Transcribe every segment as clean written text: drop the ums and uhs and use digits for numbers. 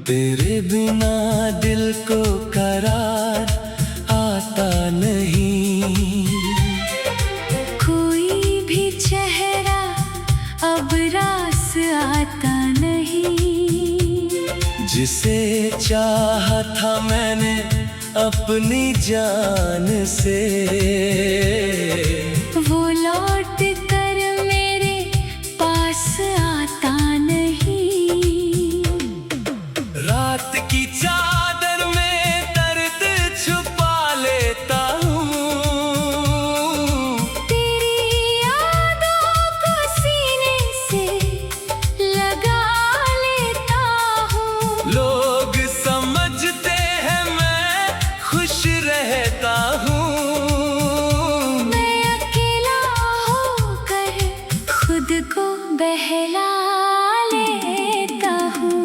तेरे बिना दिल को करार आता नहीं। कोई भी चेहरा अब रास आता नहीं। जिसे चाहा था मैंने अपनी जान से, वो लौट कर मेरे पास आता नहीं। रात की चादर में दर्द छुपा लेता हूँ। तेरी यादों को सीने से लगा लेता हूँ। लोग समझते हैं मैं खुश रहता हूँ। मैं अकेला होकर खुद को बहला लेता हूँ।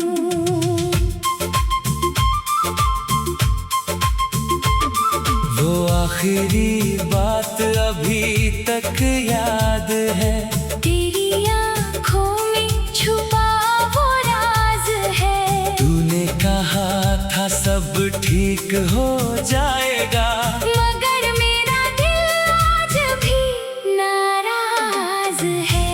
वो आखिरी बात अभी तक याद है। तेरी आँखों में छुपा वो राज है। तूने कहा था सब ठीक हो जाएगा, मगर मेरा दिल आज भी नाराज है।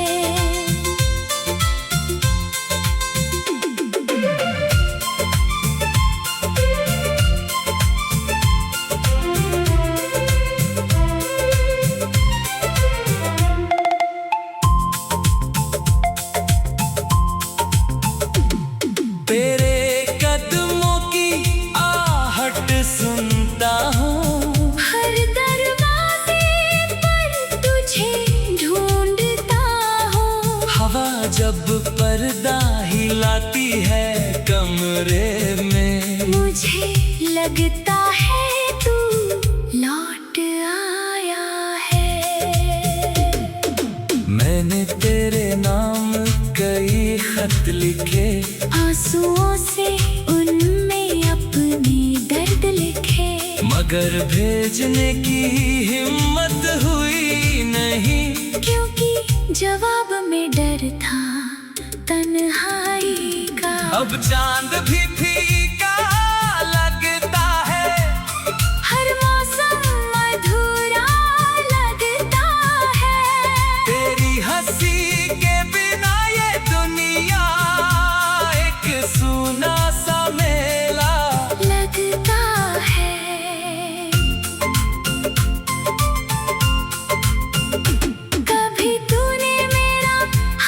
तेरे कदमों की आहट सुनता हूँ। हर दरवाजे पर तुझे ढूंढता हूँ। हवा जब पर्दा हिलाती है कमरे में, मुझे लगता है तू लौट आया है। मैंने तेरे नाम कई खत लिखे, आंसुओं से उनमें अपने दर्द लिखे। मगर भेजने की हिम्मत हुई नहीं। क्योंकि जवाब में डर था तन्हाई का। अब चांद भी फीका लगता है, हर मौसम अधूरा लगता है। तेरी हंसी के बिना ये दुनिया एक सूना सा मेला लगता है। कभी तूने मेरा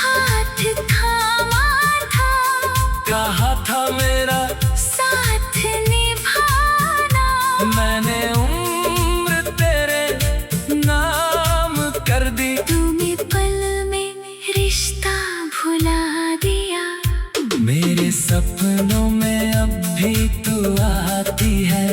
हाथ थामा था, कहा था मेरा साथ निभाना। मैंने उम्र तेरे नाम कर दी। तूने पल में रिश्ता भुला दिया। मेरे सपनों में अब भी तू आती है,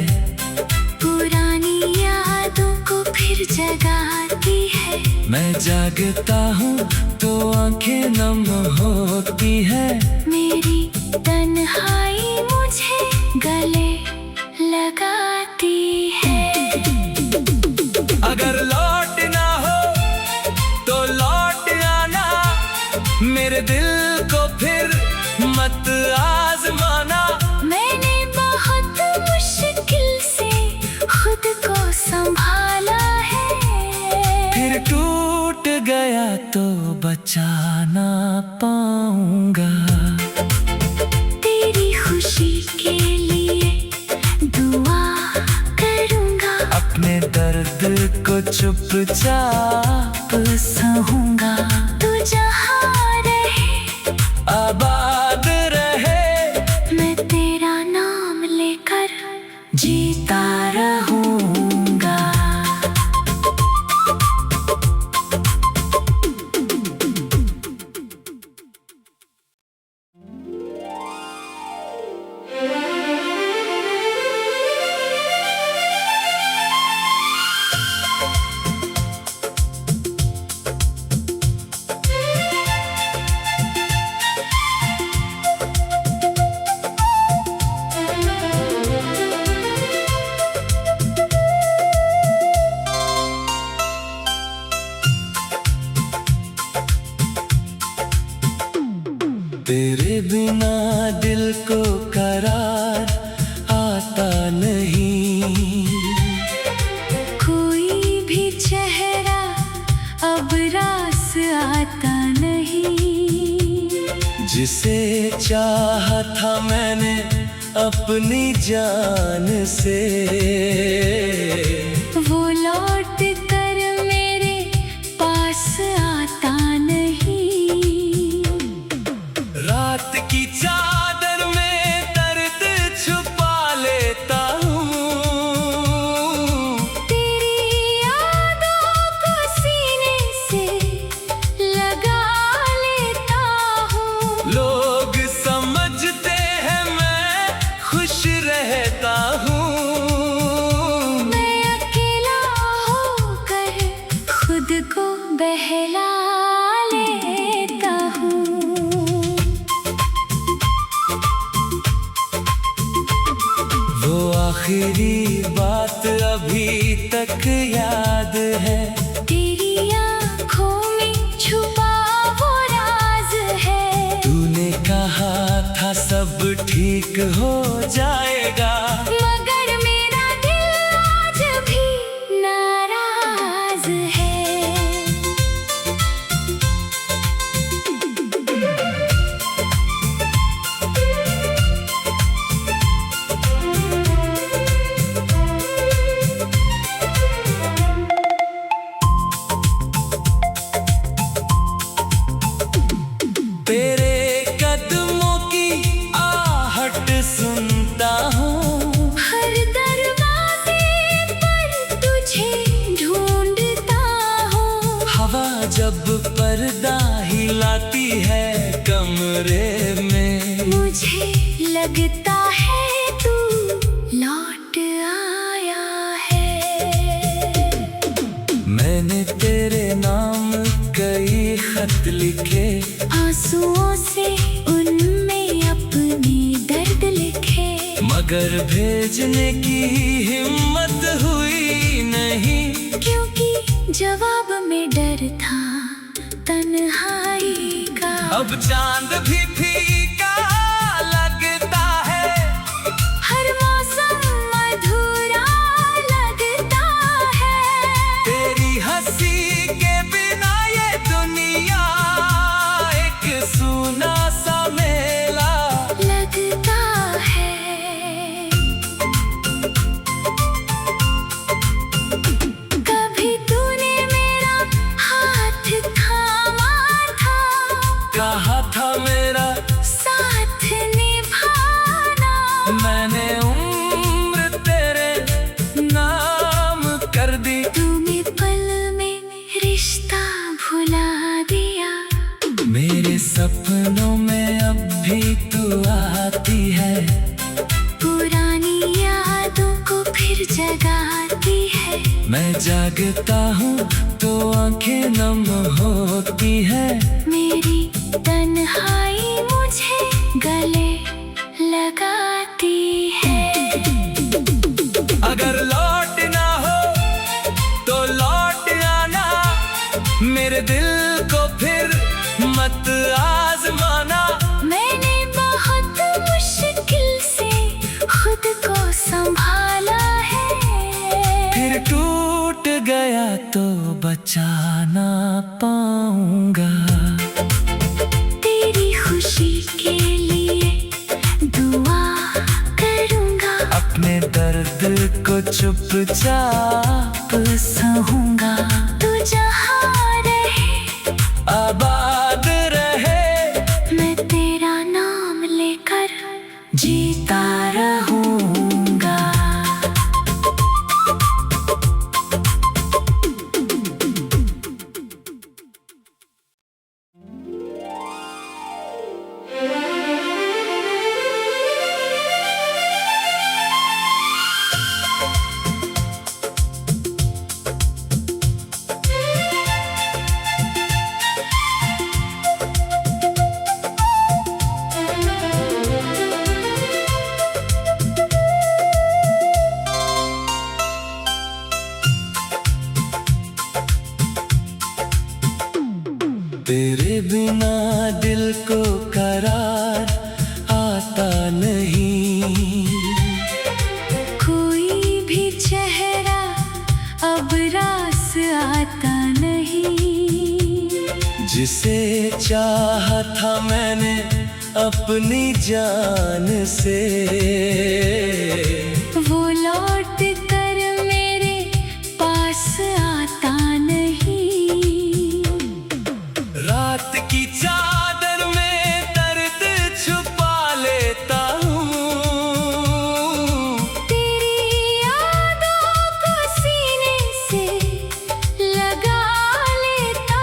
पुरानी यादों को फिर जगाती है। मैं जागता हूँ तो आंखें नम होती है। मेरी तन्हाई मुझे गले लगाती है। अगर लौटना हो तो लौट आना, मेरे दिल को फिर मत आजमाना। मैंने बहुत मुश्किल से खुद को संभाला है। फिर टूट गया तो बचा ना पाऊंगा। तेरी खुशी के लिए दुआ करूंगा। अपने दर्द को चुपचाप सहूंगा। तू जहाँ रहे आबाद रहे, मैं तेरा नाम लेकर जीता रहूंगा। जिसे चाहा था मैंने अपनी जान से, वो लौट कर मेरे पास आता नहीं। रात की चादर में दर्द छुपा लेता हूँ, तेरी यादों को सीने से लगा लेता हूँ। लोग समझते हैं मैं खुश रहता हूँ, मैं अकेला होकर खुद को बहला लेता हूँ। वो आखिरी बात अभी तक याद है, तेरी आँखों में छुपा वो राज है। तूने कहा था सब ठीक हो जाएगा, मगर मेरा दिल आज भी नाराज है। तेरे कदमों की आहट सुनता हूँ, हर दरवाजे पर तुझे ढूंढता हूँ। हवा जब पर्दा हिलाती है कमरे में, मुझे लगता है तू लौट आया है। मैंने तेरे नाम कई खत लिखे, आंसुओं से उनमें अपने दर्द लिखे। मगर भेजने की हिम्मत हुई नहीं, क्योंकि जवाब में डर था तन्हाई का। अब चांद भी फीका लगता है, हर मौसम अधूरा लगता है। तेरी हंसी के बिना ये दुनिया एक सूना सा मेला लगता है। कभी तूने मेरा हाथ थामा था, कहा था मेरा साथ निभाना। मैंने उम्र तेरे नाम कर दी, तूने पल में रिश्ता भुला दिया। मेरे सपनों में अब भी तू आती है, पुरानी यादों को फिर जगाती है। मैं जागता हूँ तो आंखें नम होती है, मेरी तन्हाई मुझे गले लगाती है। अगर लौटना हो तो लौट आना, मेरे दिल को फिर मत आजमाना। मैंने बहुत मुश्किल से खुद को संभाला है। फिर टूट गया तो बचा ना पाऊंगा, तेरी खुशी के लिए दुआ करूंगा। अपने दर्द को चुपचाप सहूंगा। तू जहाँ रहे आबाद रहे, मैं तेरा नाम लेकर जीता रहूंगा। तेरे बिना दिल को करार आता नहीं, कोई भी चेहरा अब रास आता नहीं। जिसे चाहा था मैंने अपनी जान से। वो लौट कर मेरे पास आता नहीं। रात की चादर में दर्द छुपा लेता हूँ। तेरी यादों को सीने से लगा लेता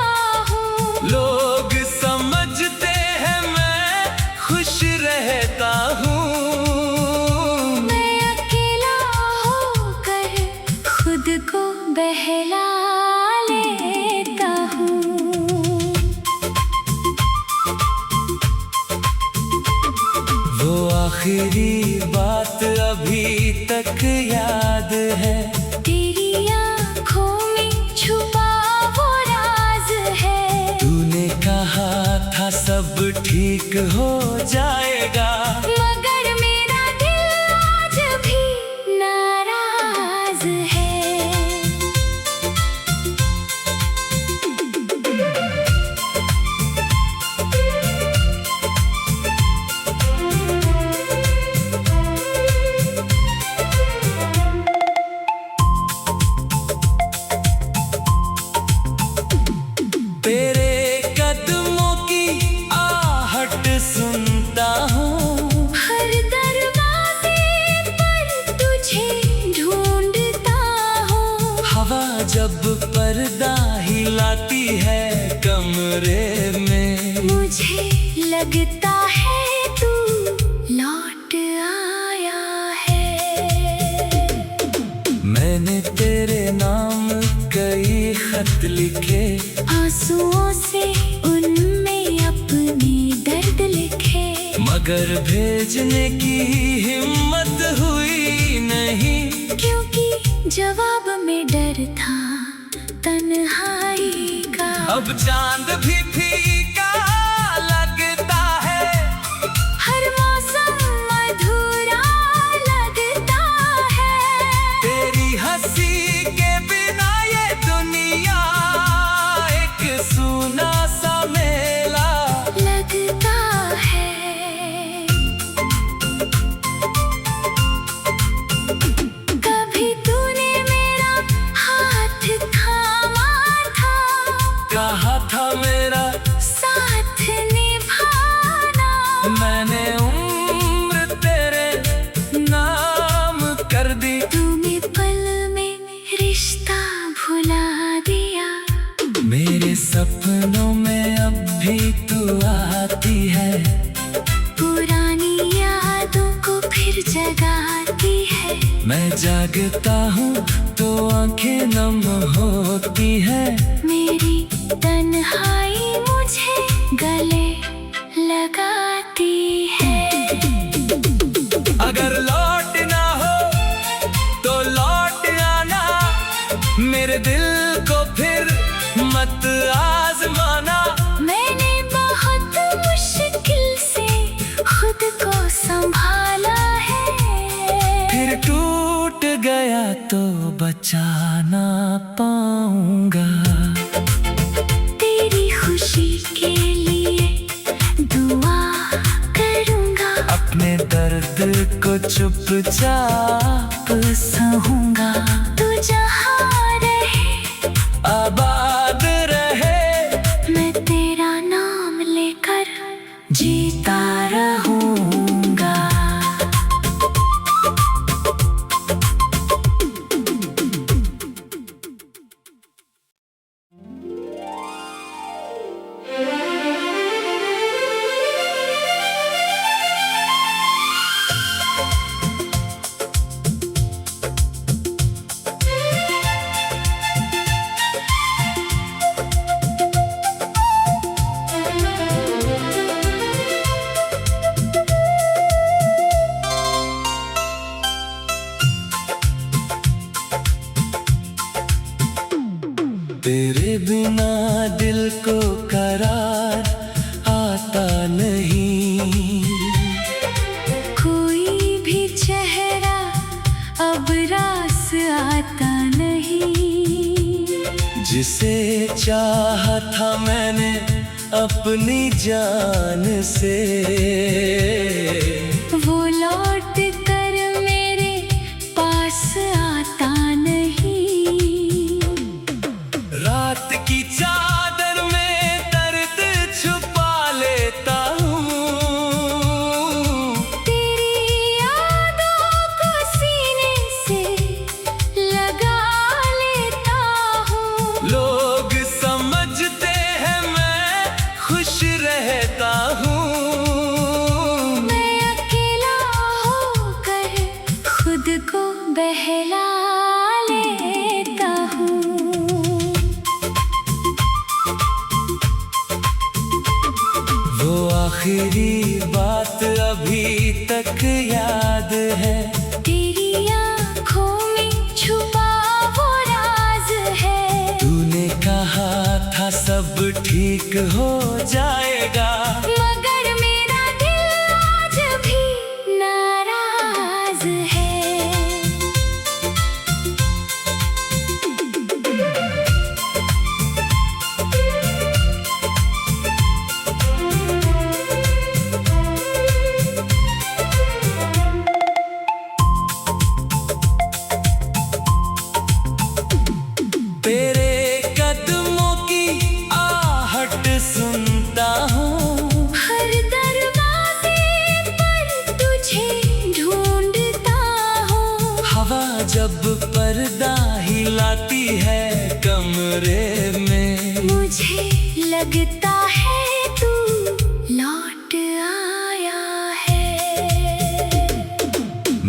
हूँ। लोग समझते हैं मैं खुश रहता हूँ। मैं अकेला होकर खुद को बहला लेता हूँ। वो आखिरी बात अभी तक याद है। तेरी आँखों में छुपा वो राज है। तूने कहा था सब ठीक हो जाएगा, मगर मेरा दिल आज भी नाराज है। तेरे कदमों की आहट सुनता हूँ। हर दरवाजे पर तुझे ढूंढता हूँ। हवा जब पर्दा हिलाती है कमरे में, मुझे लगता है तू लौट आया है। मैंने तेरे नाम कई खत लिखे, आंसुओं से उनमें अपने दर्द लिखे। मगर भेजने की हिम्मत हुई नहीं। क्योंकि जवाब में डर था तन्हाई का। अब चांद भी फीका लगता है, हर मौसम अधूरा लगता है। तेरी हंसी के बिना ये दुनिया एक सूना सा मेला लगता है। कभी तूने मेरा हाथ थामा था। कहा था मेरा साथ निभाना। मैंने उम्र तेरे नाम कर दी। तूने पल में रिश्ता भुला दिया। मेरे सपनों में अब भी तू आती है, पुरानी यादों को फिर जगाती है। मैं जागता हूँ तो आंखें नम होती है। मेरी तन्हाई मुझे गले लगाती है। अगर लौटना हो तो लौट आना, मेरे दिल को फिर मत आजमाना। मैंने बहुत मुश्किल से खुद को संभाला है। फिर टूट गया तो बचा ना पाऊंगा। तेरी खुशी के लिए दुआ करूंगा। अपने दर्द को चुपचाप सहूंगा। तू जहाँ रहे आबाद रहे, मैं तेरा नाम लेकर जीता रहूंगा। तेरे बिना दिल को करार आता नहीं। कोई भी चेहरा अब रास आता नहीं। जिसे चाहा था मैंने अपनी जान से। वो लौट कर मेरे पास आता नहीं। रात की चादर में दर्द छुपा लेता हूँ। तेरी यादों को सीने से लगा लेता हूँ। लोग समझते हैं मैं खुश रहता हूँ। मैं अकेला होकर खुद को बहला लेता हूँ। वो आखिरी बात अभी तक याद है। तेरी आँखों में छुपा वो राज है। तूने कहा था सब ठीक हो जाएगा, मगर मेरा दिल आज भी नाराज है। तेरे कदमों की आहट सुनता हूँ। हर दरवाजे पर तुझे ढूंढता हूँ। हवा जब पर्दा हिलाती है कमरे में, मुझे लगता है तू लौट आया है।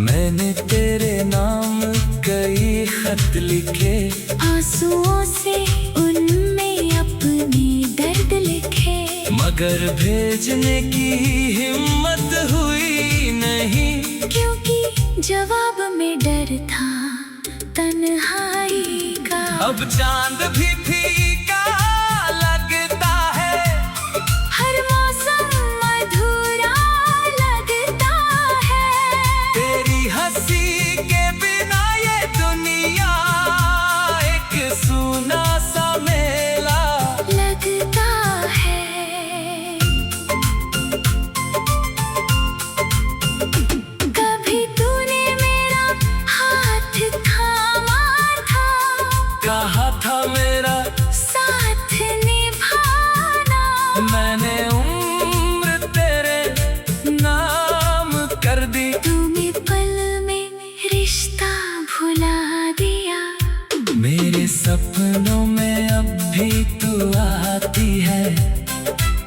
मैंने तेरे नाम कई खत लिखे, आंसुओं से उनमें अपने दर्द लिखे। मगर भेजने की हिम्मत हुई नहीं। क्योंकि जवाब में डर था तन्हाई का। अब चांद भी फीका लगता है, हर मौसम अधूरा लगता है। तेरी हंसी के बिना ये दुनिया एक सूना सा मेला लगता है। कभी तूने मेरा हाथ थामा था। कहा था मेरा साथ निभाना। मैंने उम्र तेरे नाम कर दी। तूने पल में रिश्ता भुला दिया। मेरे सपनों में अब भी तू आती है,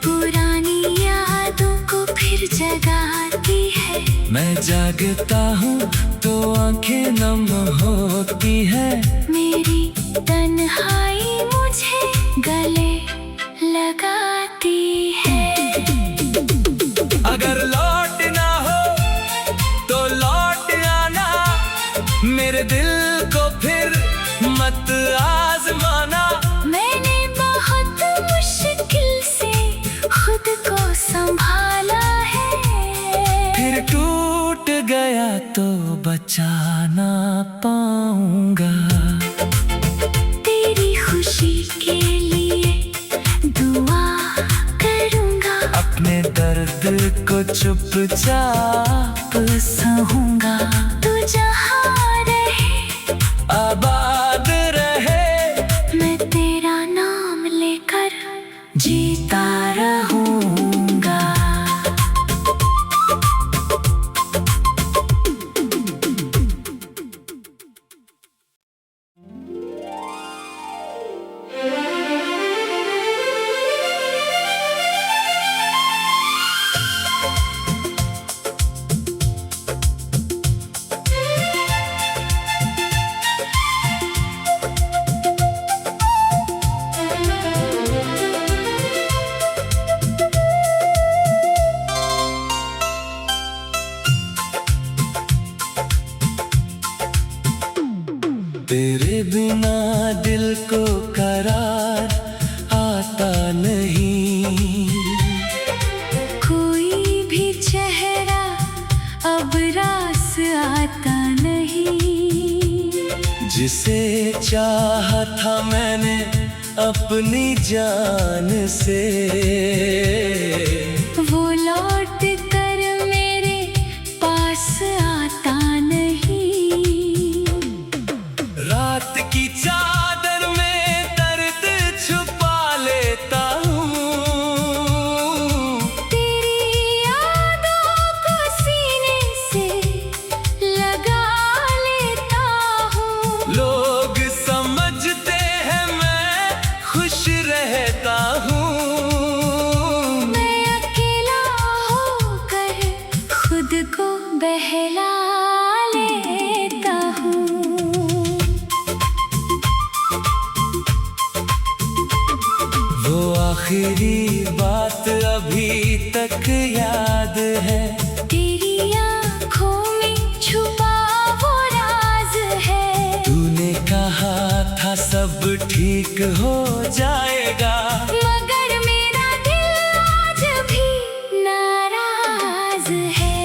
पुरानी यादों को फिर जगाती है। मैं जागता हूँ तो आंखें नम होती है। मेरी तन्हाई मुझे गले लगाती है। अगर लौटना हो तो लौट आना, मेरे दिल को फिर मत आजमाना। मैंने बहुत मुश्किल से खुद को संभाला है। फिर टूट गया तो बचा ना पाऊंगा। तेरी खुशी के लिए दुआ करूंगा। अपने दर्द को चुपचाप सहूंगा। तू जहाँ रहे आबाद रहे, मैं तेरा नाम लेकर जीता रहूंगा। तेरे बिना दिल को करार आता नहीं। कोई भी चेहरा अब रास आता नहीं। जिसे चाहा था मैंने अपनी जान से। वो लौट कर मेरे पास आता नहीं। रात की चादर में दर्द छुपा लेता हूँ। तेरी यादों को सीने से लगा लेता हूँ। लोग समझते हैं मैं खुश रहता हूँ। मैं अकेला होकर खुद को बहला लेता हूँ। वो आखिरी बात अभी तक याद है। तेरी आँखों में छुपा वो राज है। तूने कहा था सब ठीक हो जाएगा, मगर मेरा दिल आज भी नाराज है।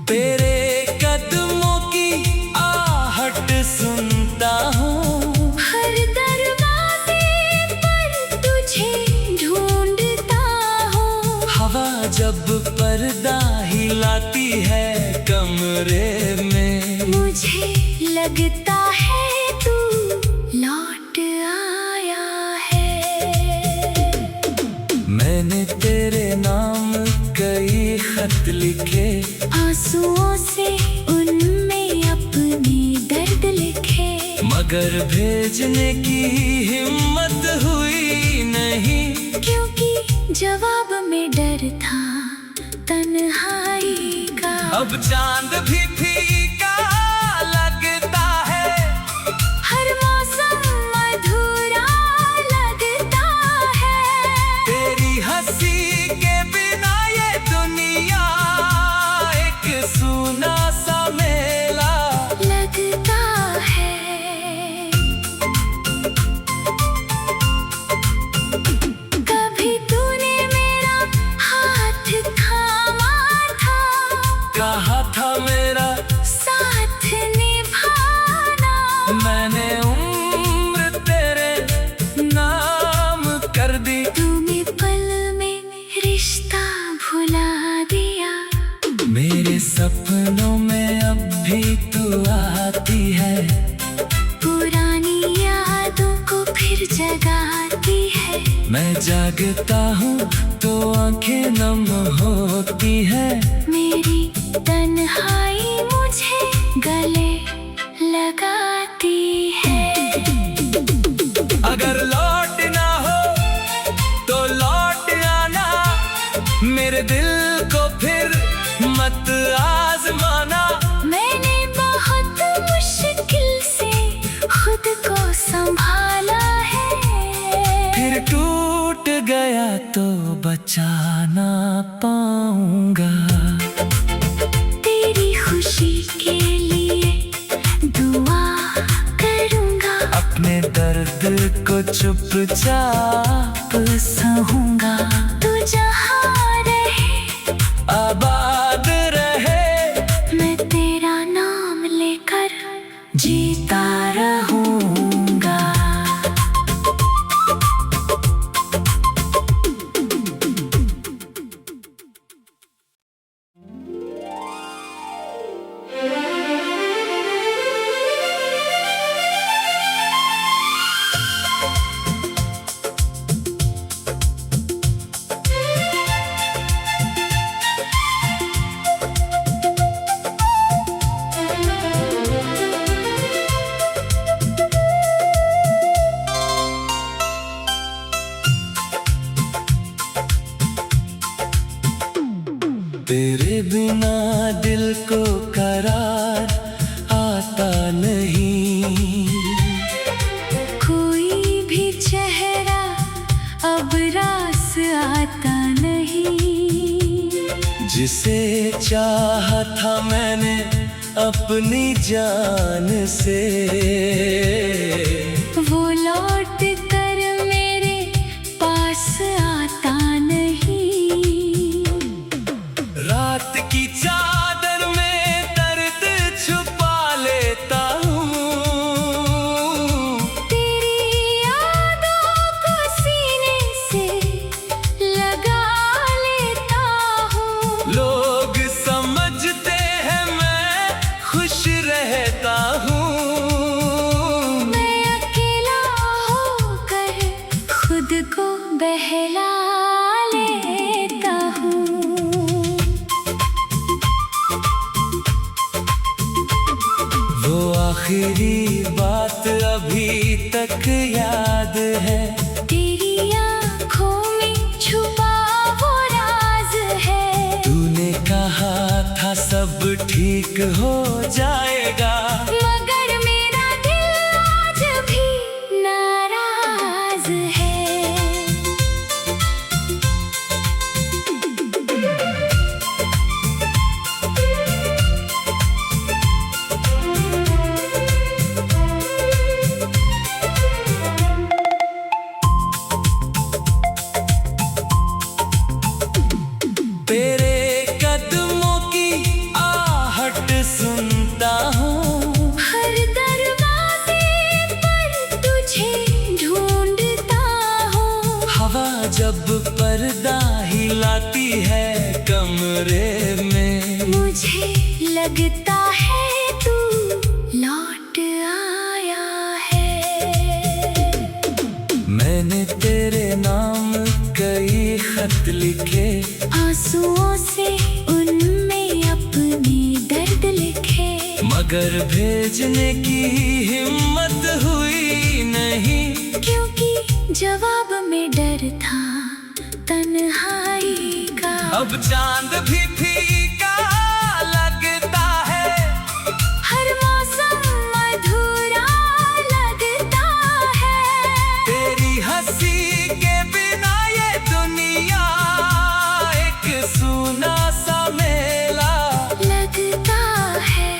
तेरे कदमों की आहट सुनता हूँ। हर दरवाजे पर तुझे ढूंढता हूँ। हवा जब पर्दा हिलाती है कमरे में, मुझे लगता है तू लौट आया है। मैंने तेरे नाम कई खत लिखे, आंसुओं से उनमें अपने दर्द लिखे। मगर भेजने की हिम्मत हुई नहीं। क्योंकि जवाब में डर था तन्हाई का। अब चांद भी फीका लगता है, हर मौसम अधूरा लगता है। तेरी हंसी के बिना ये दुनिया एक सूना सा मेला लगता है। कभी तूने मेरा हाथ थामा था। कहा था मेरा साथ निभाना। मैंने उम्र तेरे नाम कर दी। तूने पल में रिश्ता भुला दिया। मेरे सपनों में अब भी तू आती है, पुरानी यादों को फिर जगाती है। मैं जागता हूँ तो आंखें नम होती है। मेरी तन्हाई मुझे गले लगाती है। अगर लौटना हो तो लौट आना, मेरे दिल को फिर मत आजमाना। मैंने बहुत मुश्किल से खुद को संभाला है। फिर टूट गया तो बचा ना पाऊंगा। तेरी खुशी के लिए दुआ करूंगा। अपने दर्द को चुपचाप सहूंगा। तू जहाँ रहे आबाद रहे, मैं तेरा नाम लेकर जीता रहूंगा। तेरे बिना दिल को करार आता नहीं। कोई भी चेहरा अब रास आता नहीं। जिसे चाहा था मैंने अपनी जान से। वो लौट कर मेरे पास आता नहीं। रात की चादर में दर्द छुपा लेता हूँ। तेरी यादों को सीने से लगा लेता हूँ। लोग समझते हैं मैं खुश रहता हूँ। मैं अकेला होकर खुद को बहला लेता हूँ। वो आखिरी बात अभी तक याद है। तेरी आँखों में छुपा वो राज है। तूने कहा था सब ठीक हो जाएगा, मगर मेरा दिल आज भी नाराज है। तेरे कदमों की आहट सुनता हूँ। हर दरवाजे पर तुझे ढूंढता हूँ। हवा जब पर्दा हिलाती है कमरे में, मुझे लगता है तू लौट आया है। मैंने तेरे नाम कई खत लिखे, आंसुओं से उनमें अपने दर्द लिखे। मगर भेजने की हिम्मत हुई नहीं। क्योंकि जवाब में डर था तन्हाई का। अब चांद भी फीका लगता है, हर मौसम अधूरा लगता है। तेरी हंसी के बिना ये दुनिया एक सूना सा मेला लगता है।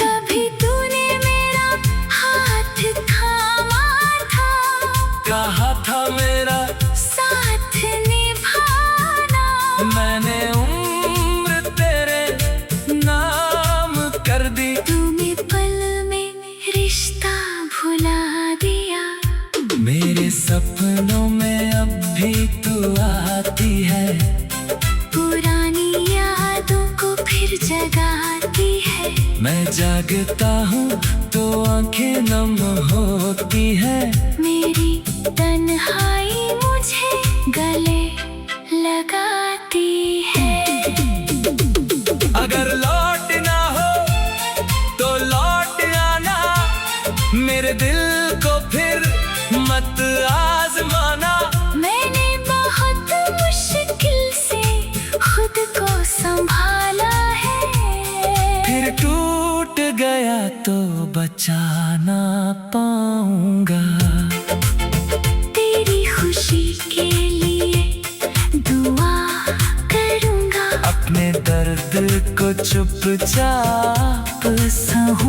कभी तूने मेरा हाथ थामा था। कहा था मेरा साथ निभाना। मैंने उम्र तेरे नाम कर दी। तूने पल में रिश्ता भुला दिया। मेरे सपनों में अब भी तू आती है, पुरानी यादों को फिर जगाती है। मैं जागता हूँ तो आंखें नम होती है। मेरी तन्हाई मुझे गले लगाती है। अगर लौटना हो तो लौट आना, मेरे दिल को फिर मत आजमाना। मैंने बहुत मुश्किल से खुद को संभाला है। फिर टूट गया तो बचा ना पाऊंगा। तेरी खुशी के लिए दुआ करूंगा। अपने दर्द को चुपचाप सहूंगा।